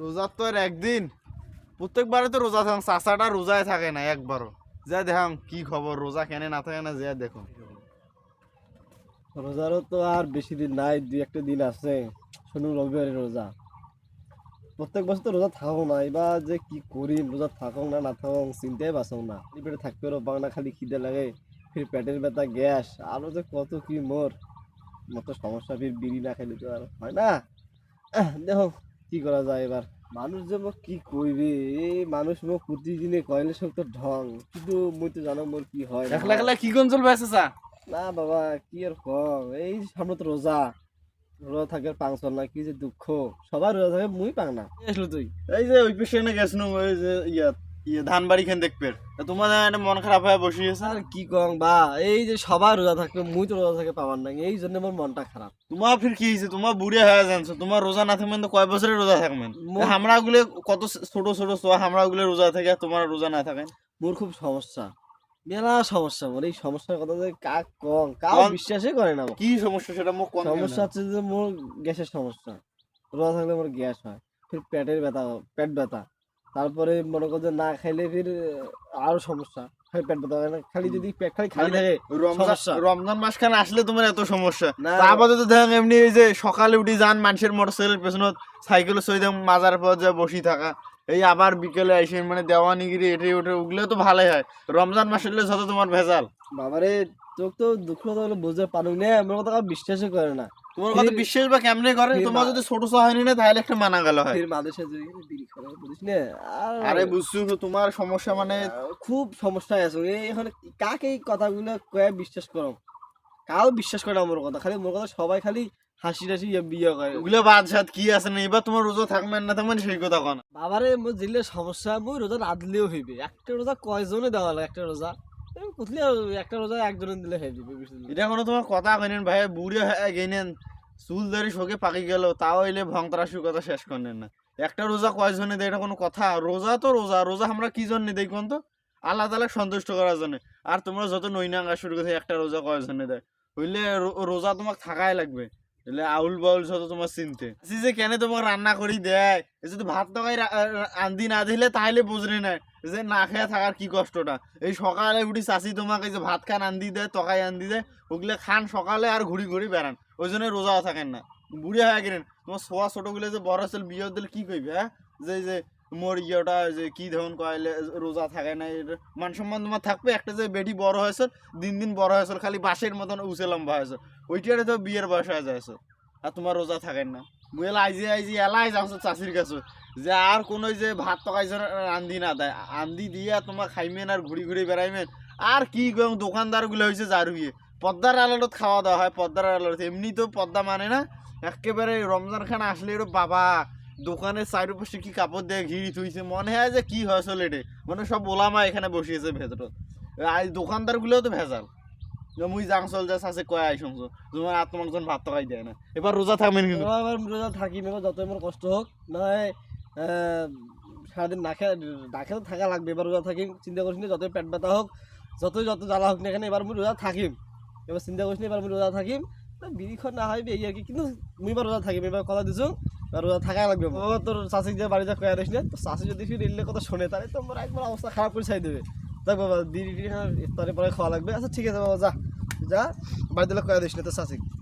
রোজার তো আর একদিন, প্রত্যেকবারে তো রোজা থাক, চাচাটা রোজায় থাকে না একবারও। যা দেখাম কি খবর, রোজা কেনে না থাকে না, যা দেখো। রোজারও তো আর বেশি দিন নাই, দুই একটা দিন আছে। শনি রবিবারের রোজা। প্রত্যেক বছর তো রোজা থাকো না, এবার যে কি করি, রোজা থাকো না না থাকো চিন্তাই বাঁচো না। পেটে থাকতে পারো না, খালি খিদে লাগে, ফির পেটের ব্যথা, গ্যাস, আরো যে কত কি মোর মতো সমস্যা। ফির বিড়ি না খেলে তো আর হয় না। দেখো কি করা যায় এবার। মানুষ যে মোক কি করবে, এই মানুষ মোক প্রতিদিনে কয়লে সব তো ঢং, কিন্তু মুই তো জানো মোর কি হয় না একলা হয়। একলা কি কোন চলবে চাচা? না বাবা, কি আর কম, এই সামনে তো রোজা। রোজা থাকে পাংশন না, কি যে দুঃখ। সবার রোজা থাকে, মুই পাং না। আসলো তুই এই যে ওই পেছনে গেছিল, ওই যে ধান বাড়ি খান দেখবে, তোমার একটা মন খারাপ হয়ে বসিয়েছে। আর কি কম বা, এই যে সবার রোজা থাকবে, মুই তো রোজা থাকে পাবার না, এই জন্য আমার মনটা খারাপ। তোমার ফির কি হয়েছে? তোমার বুড়ে হয়ে জানছো, তোমার রোজা না থাকবেন তো কয় বছরের রোজা থাকবেন? আমরা গুলো কত ছোট ছোট ছোয়া, আমরা গুলো রোজা থাকে, তোমার রোজা না থাকেন। মোর খুব সমস্যা, মেলা সমস্যা মোর। এই সমস্যার কথা যে কাক কম, কাউ বিশ্বাসই করে না। কি সমস্যা সেটা মুখ কোন? সমস্যা হচ্ছে যে মোর গ্যাসের সমস্যা। রোজা থাকলে মোর গ্যাস হয়, ফির পেটের ব্যথা, পেট ব্যথা। তারপরে মনে করো যে না খাইলে ফির আরো সমস্যা, ফির পেট ব্যথা হয় না। খালি যদি পেট খালি খালি থাকে সমস্যা। রমজান মাস খান আসলে তোমার এত সমস্যা না। তা আপাতত দেখেন এমনি, এই যে সকালে উঠি যান মানুষের মোটরসাইকেলের পেছনত, সাইকেল সইতে মাজার পর যা বসি থাকা, এই আবার বিকেলে এসে মানে দেওয়ানিগিরি এটে ওঠে, ওগুলো তো ভালোই হয়। রমজান মাস হলে যত তোমার ভেজাল। বাবারে, তোর তো দুঃখ তো বুঝতে পারুক না, আমার কথা কাউ বিশ্বাসই করে না। তোমার কথা বিশ্বাস বা কেমনে করে? তোমার যদি ছোট ছোয়া হয়নি না তাহলে একটা মানা গেল হয়। ফির মাদের সাথে বিড়ি খাওয়া বুঝিস না। আরে বুঝছো তো, তোমার সমস্যা মানে খুব সমস্যায় আছো। এই এখন কাকে এই কথাগুলো কয়ে বিশ্বাস করো? কাউ বিশ্বাস করে না আমার কথা। খালি মোর কথা সবাই খালি হাসি টাসি বিয়ে করে। ওগুলো বাদ সাদ কি আছে না, এবার তোমার রোজা থাকবেন না থাকবেন সেই কথা কন। বাবারে, মোর জিলে সমস্যা, মুই রোজা না দিলেও হইবে। একটা রোজা কয়জনে দেওয়া লাগে? একটা রোজা কুতলে একটা রোজা একজনে দিলে হয়ে যাবে। এটা কোনো তোমার কথা কইনেন ভাই, বুড়ি হয়ে গেনেন, চুল দাড়ি শোকে পাকি গেল, তাও এলে ভংতরাশির কথা শেষ করেন না। একটা রোজা কয়জনে দেয়, এটা কোনো কথা? রোজা তো রোজা, রোজা আমরা কি জন্য দেই কোন তো? আল্লাহ তাআলা সন্তুষ্ট করার জন্য। আর তোমরা যত নৈনাঙ্গা শুরু করছে, একটা রোজা কয়জনে দেয়? হইলে রোজা তোমাকে থাকাই লাগবে। এলে আউল বাউল যত তোমার চিনতে আসি যে কেন তোমাকে রান্না করি দেয়, যদি ভাত তরকারি আন্দি না দিলে তাহলে বুঝলে না যে না খেয়ে থাকার কি কষ্টটা। এই সকালে উঠি চাষি তোমাকে যে ভাত খান আন্দি দেয়, তকাই আন্দি দেয়, ওগুলো খান সকালে আর ঘুরি ঘুরি বেড়ান, ওই জন্য রোজাও থাকেন না। বুড়ি হয়ে গেলেন, তোমার ছোয়া ছোটগুলো যে বড় ছেলে বিয়ে দিলে কি কইবে? হ্যাঁ, যে মোর ইয়েটা যে কি ধরুন কয়লে রোজা থাকে না, মান সম্মান তোমার থাকবে। একটা যে বেটি বড় হয়েছে, দিন দিন বড় হয়েছে, খালি বাঁশের মতন উঁচে লম্বা হয়েছে, ওইটারে তো বিয়ের বয়স হয়ে যাচ্ছে, আর তোমার রোজা থাকেন না। মুয়েল আইজি এলাই যাচ্ছ চাষির কাছে, যে আর কোনো যে ভাত তকাই আন্দি না দেয়, আন্দি দিয়ে তোমার খাইমেন আর ঘুরি ঘুরি বেড়াইমেন। আর কি দোকানদার গুলো হয়েছে জারুয়ে পদ্মার আলোট খাওয়া দাওয়া হয়, পদ্মার আলোট। এমনি তো পদ্মা মানে না, একেবারে রমজান খান আসলে এর বাবা দোকানের চারিপাশে কি কাপড় দিয়ে ঘিরি থুইছে, মনে হয় যে কি হয়েছিল এটে, মানে সব ওলামা এখানে বসিয়েছে ভেতর। আর দোকানদার গুলোও তো ভেজাল। মুই জাংসল যা আছে কয় আই শুনছো, তোমার আর তোমার জন ভাত তো খাই দেয় না। এবার রোজা থাকবেন কিন্তু। এবার রোজা থাকি, এবার যত আমার কষ্ট হোক নয়, সারাদিন না খেয়ে তো থাকা লাগবে। এবার রোজা থাকি, চিন্তা করিস না, যতই পেট ব্যথা হোক, যতই যত জ্বালা হোক না এখানে, এবার আমি রোজা থাকিম। এবার চিন্তা করিস না, এবার আমি রোজা থাকিম। বিড়ি খাওয়া না হইবে এই আর কি, কিন্তু মুই এবার রোজা থাকিম, এবার কথা দিছো, এবার রোজা থাকা লাগবে। ও তোর চাষি যে বাড়িতে কয়া দিস না, তোর চাষি যদি ফির এলে কথা শোনে, তাহলে তো আমার একবার অবস্থা খারাপ করে চাই দেবে। দেখ বাবা, বিড়ি ইফতারের পরে খাওয়া লাগবে। আচ্ছা ঠিক আছে বাবা, যা যা বাড়িতে কয়া দিস না তোর চাষি।